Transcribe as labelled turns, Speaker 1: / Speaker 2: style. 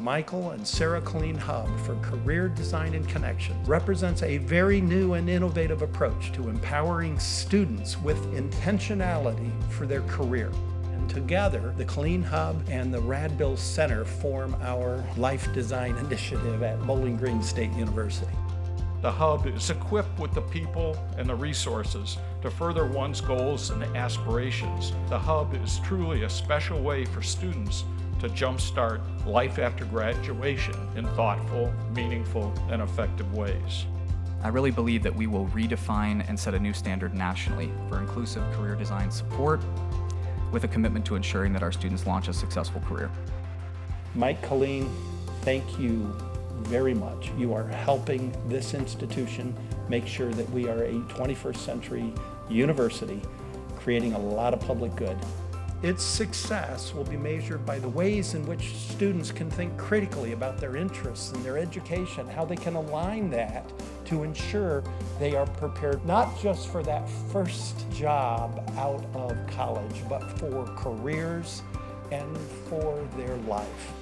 Speaker 1: Michael and Sara Kuhlin Hub for Career Design and Connections represents a very new and innovative approach to empowering students with intentionality for their career. And together, the Kuhlin Hub and the Radbill Center form our Life Design Initiative at Bowling Green State University.
Speaker 2: The Hub is equipped with the people and the resources to further one's goals and aspirations. The Hub is truly a special way for students to jumpstart life after graduation in thoughtful, meaningful, and effective ways.
Speaker 3: I really believe that we will redefine and set a new standard nationally for inclusive career design support with a commitment to ensuring that our students launch a successful career.
Speaker 1: Mike Kuhlin, thank you very much. You are helping this institution make sure that we are a 21st century university, creating a lot of public good. Its success will be measured by the ways in which students can think critically about their interests and their education, how they can align that to ensure they are prepared not just for that first job out of college, but for careers and for their life.